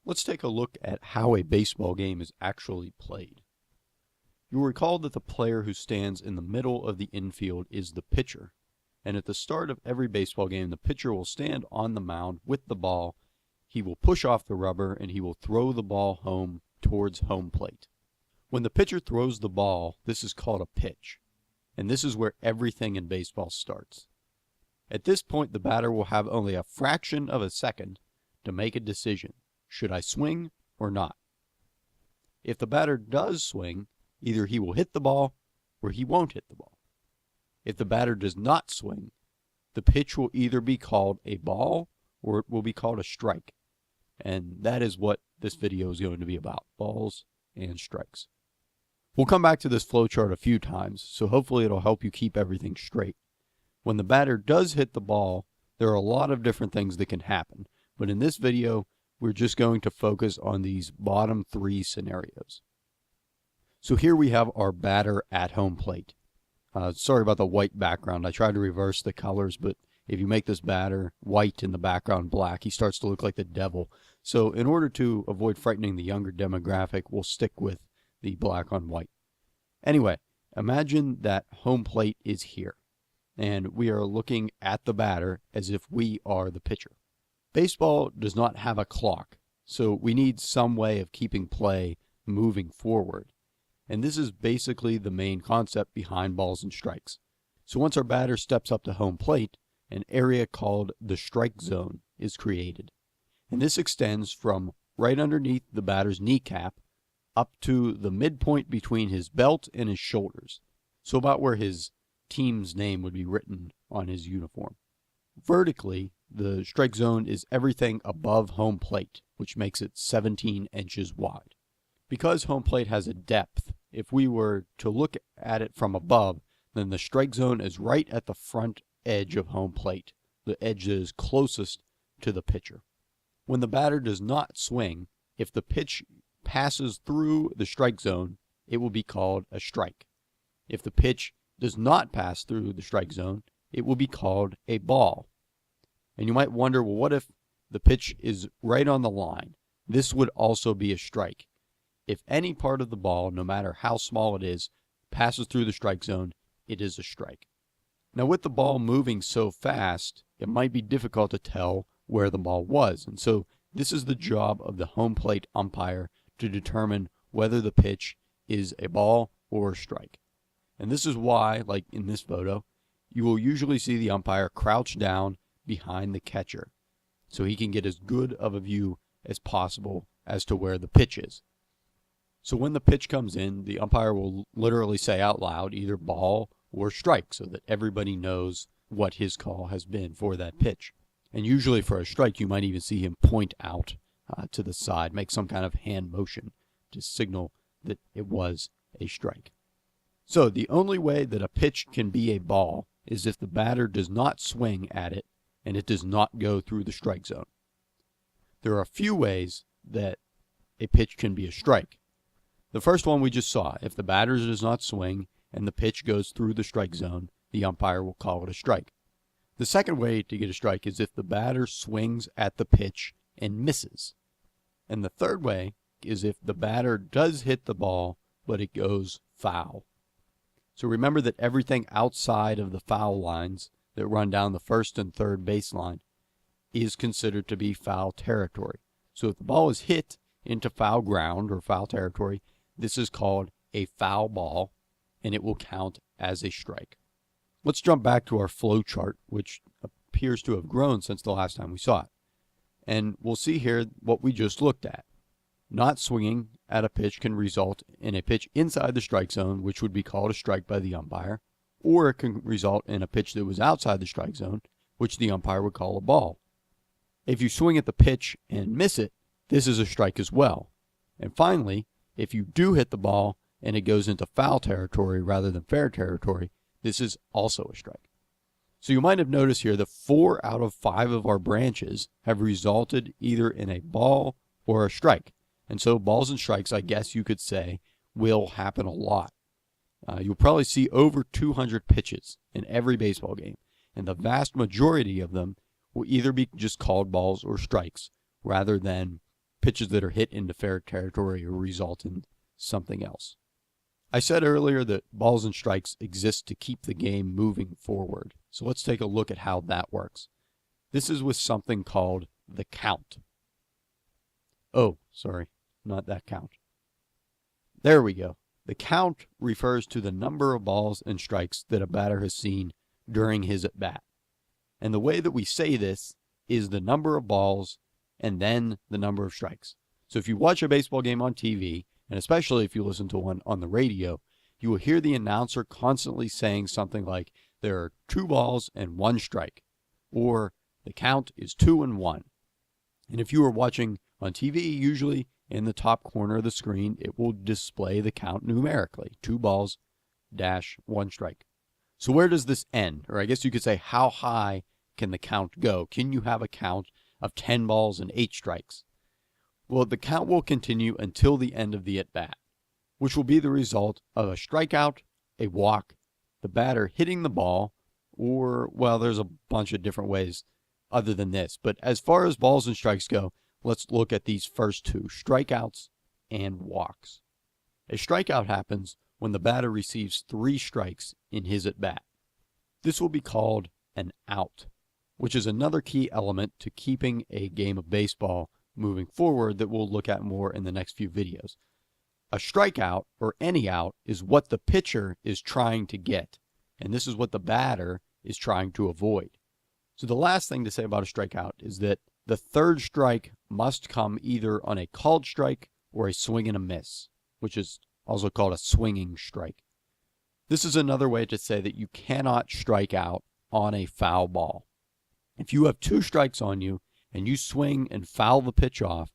Let's take a look at how a baseball game is actually played. You'll recall that the player who stands in the middle of the infield is the pitcher. And at the start of every baseball game, the pitcher will stand on the mound with the ball. He will push off the rubber and he will throw the ball home towards home plate. When the pitcher throws the ball, this is called a pitch. And this is where everything in baseball starts. At this point, the batter will have only a fraction of a second to make a decision. Should I swing or not? If the batter does swing, either he will hit the ball or he won't hit the ball. If the batter does not swing, the pitch will either be called a ball or it will be called a strike. And that is what this video is going to be about, balls and strikes. We'll come back to this flowchart a few times, so hopefully it'll help you keep everything straight. When the batter does hit the ball, there are a lot of different things that can happen, but in this video, we're just going to focus on these bottom three scenarios. So here we have our batter at home plate. Sorry about the white background. I tried to reverse the colors, but if you make this batter white in the background black, he starts to look like the devil. So in order to avoid frightening the younger demographic, we'll stick with the black on white. Anyway, imagine that home plate is here, and we are looking at the batter as if we are the pitcher. Baseball does not have a clock, so we need some way of keeping play moving forward. And this is basically the main concept behind balls and strikes. So once our batter steps up to home plate, an area called the strike zone is created. And this extends from right underneath the batter's kneecap up to the midpoint between his belt and his shoulders. So about where his team's name would be written on his uniform. Vertically, the strike zone is everything above home plate, which makes it 17 inches wide. Because home plate has a depth, if we were to look at it from above, then the strike zone is right at the front edge of home plate, the edge that is closest to the pitcher. When the batter does not swing, if the pitch passes through the strike zone, it will be called a strike. If the pitch does not pass through the strike zone, it will be called a ball. And you might wonder, well, what if the pitch is right on the line? This would also be a strike. If any part of the ball, no matter how small it is, passes through the strike zone, it is a strike. Now, with the ball moving so fast, it might be difficult to tell where the ball was. And so this is the job of the home plate umpire to determine whether the pitch is a ball or a strike. And this is why, like in this photo, you will usually see the umpire crouch down behind the catcher so he can get as good of a view as possible as to where the pitch is. So when the pitch comes in, the umpire will literally say out loud either ball or strike so that everybody knows what his call has been for that pitch. And usually for a strike, you might even see him point out to the side, make some kind of hand motion to signal that it was a strike. So the only way that a pitch can be a ball is if the batter does not swing at it and it does not go through the strike zone. There are a few ways that a pitch can be a strike. The first one we just saw, if the batter does not swing and the pitch goes through the strike zone, the umpire will call it a strike. The second way to get a strike is if the batter swings at the pitch and misses. And the third way is if the batter does hit the ball, but it goes foul. So remember that everything outside of the foul lines that run down the first and third baseline is considered to be foul territory. So if the ball is hit into foul ground or foul territory, this is called a foul ball, and it will count as a strike. Let's jump back to our flow chart, which appears to have grown since the last time we saw it. And we'll see here what we just looked at. Not swinging at a pitch can result in a pitch inside the strike zone, which would be called a strike by the umpire, or it can result in a pitch that was outside the strike zone, which the umpire would call a ball. If you swing at the pitch and miss it, this is a strike as well. And finally, if you do hit the ball and it goes into foul territory rather than fair territory, this is also a strike. So you might have noticed here that 4 out of 5 of our branches have resulted either in a ball or a strike. And so balls and strikes, I guess you could say, will happen a lot. You'll probably see over 200 pitches in every baseball game, and the vast majority of them will either be just called balls or strikes rather than pitches that are hit into fair territory or result in something else. I said earlier that balls and strikes exist to keep the game moving forward. So let's take a look at how that works. This is with something called the count. Oh, sorry, not that count. There we go. The count refers to the number of balls and strikes that a batter has seen during his at-bat. And the way that we say this is the number of balls and then the number of strikes. So if you watch a baseball game on TV, and especially if you listen to one on the radio, you will hear the announcer constantly saying something like, there are 2 balls and 1 strike, or the count is 2-1. And if you are watching on TV, usually in the top corner of the screen, it will display the count numerically, 2 balls dash 1 strike. So where does this end? Or I guess you could say, how high can the count go? Can you have a count of 10 balls and 8 strikes? Well, the count will continue until the end of the at-bat, which will be the result of a strikeout, a walk, the batter hitting the ball, or, well, there's a bunch of different ways other than this. But as far as balls and strikes go, let's look at these first 2, strikeouts and walks. A strikeout happens when the batter receives 3 strikes in his at-bat. This will be called an out, which is another key element to keeping a game of baseball moving forward that we'll look at more in the next few videos. A strikeout, or any out, is what the pitcher is trying to get, and this is what the batter is trying to avoid. So the last thing to say about a strikeout is that the 3rd strike must come either on a called strike or a swing and a miss, which is also called a swinging strike. This is another way to say that you cannot strike out on a foul ball. If you have 2 strikes on you and you swing and foul the pitch off,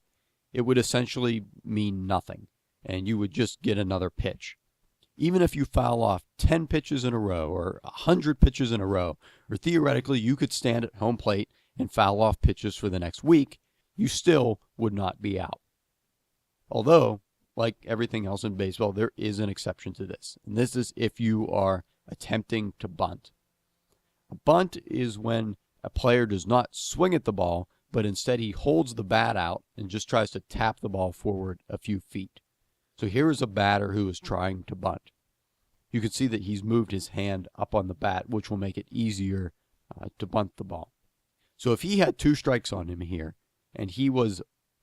it would essentially mean nothing, and you would just get another pitch. Even if you foul off 10 pitches in a row or 100 pitches in a row, or theoretically you could stand at home plate and foul off pitches for the next week, you still would not be out. Although, like everything else in baseball, there is an exception to this, and this is if you are attempting to bunt. A bunt is when a player does not swing at the ball, but instead he holds the bat out and just tries to tap the ball forward a few feet. So here is a batter who is trying to bunt. You can see that he's moved his hand up on the bat, which will make it easier to bunt the ball. So if he had 2 strikes on him here, and he was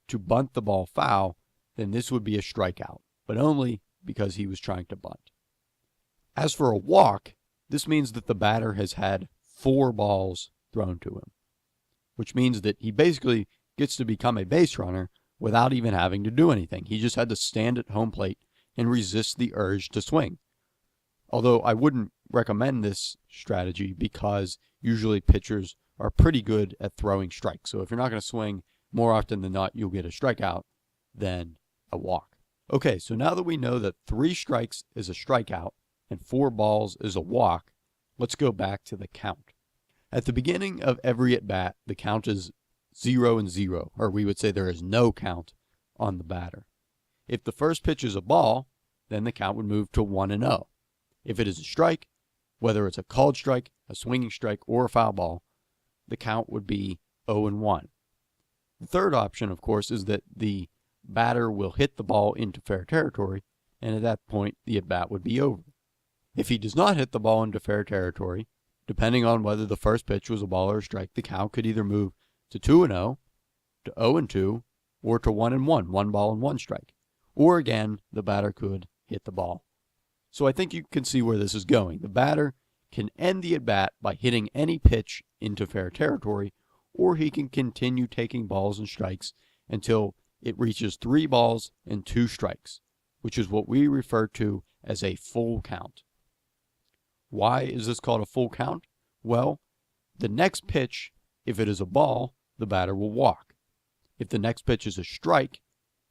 to bunt the ball foul, then this would be a strikeout, but only because he was trying to bunt. As for a walk, this means that the batter has had 4 balls thrown to him, which means that he basically gets to become a base runner without even having to do anything. He just had to stand at home plate and resist the urge to swing. Although I wouldn't recommend this strategy because usually pitchers are pretty good at throwing strikes. So if you're not going to swing, more often than not, you'll get a strikeout than a walk. Okay, so now that we know that 3 strikes is a strikeout and 4 balls is a walk, let's go back to the count. At the beginning of every at-bat, the count is 0-0, or we would say there is no count on the batter. If the first pitch is a ball, then the count would move to 1-0. If it is a strike, whether it's a called strike, a swinging strike, or a foul ball, the count would be 0-1. The third option, of course, is that the batter will hit the ball into fair territory, and at that point, the at-bat would be over. If he does not hit the ball into fair territory, depending on whether the first pitch was a ball or a strike, the count could either move to 2-0, to 0-2, or to 1-1, 1 ball and 1 strike. Or again, the batter could hit the ball. So I think you can see where this is going. The batter can end the at-bat by hitting any pitch into fair territory, or he can continue taking balls and strikes until it reaches 3 balls and 2 strikes, which is what we refer to as a full count. Why is this called a full count? Well, the next pitch, if it is a ball, the batter will walk. If the next pitch is a strike,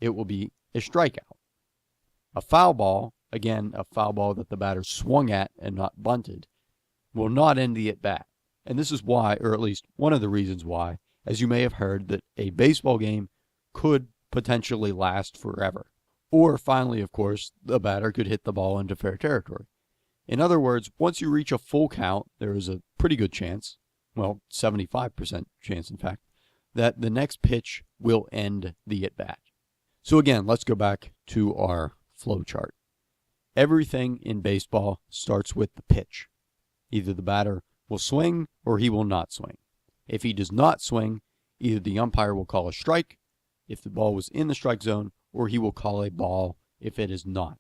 it will be a strikeout. A foul ball, again, a foul ball that the batter swung at and not bunted, will not end the at-bat. And this is why, or at least one of the reasons why, as you may have heard, that a baseball game could potentially last forever. Or finally, of course, the batter could hit the ball into fair territory. In other words, once you reach a full count, there is a pretty good chance, well, 75% chance in fact, that the next pitch will end the at-bat. So again, let's go back to our flow chart. Everything in baseball starts with the pitch. Either the batter will swing or he will not swing. If he does not swing, either the umpire will call a strike if the ball was in the strike zone, or he will call a ball if it is not.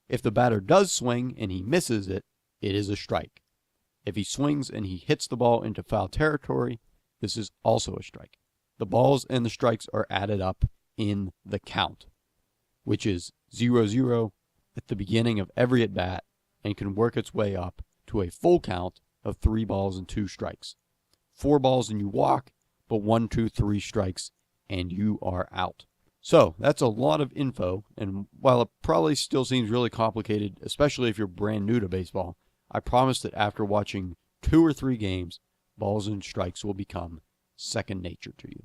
If the batter does swing and he misses it, it is a strike. If he swings and he hits the ball into foul territory, this is also a strike. The balls and the strikes are added up in the count, which is 0-0 at the beginning of every at-bat and can work its way up to a full count of 3 balls and 2 strikes. 4 balls and you walk, but 1, 2, 3 strikes and you are out. So that's a lot of info, and while it probably still seems really complicated, especially if you're brand new to baseball, I promise that after watching 2 or 3 games, balls and strikes will become second nature to you.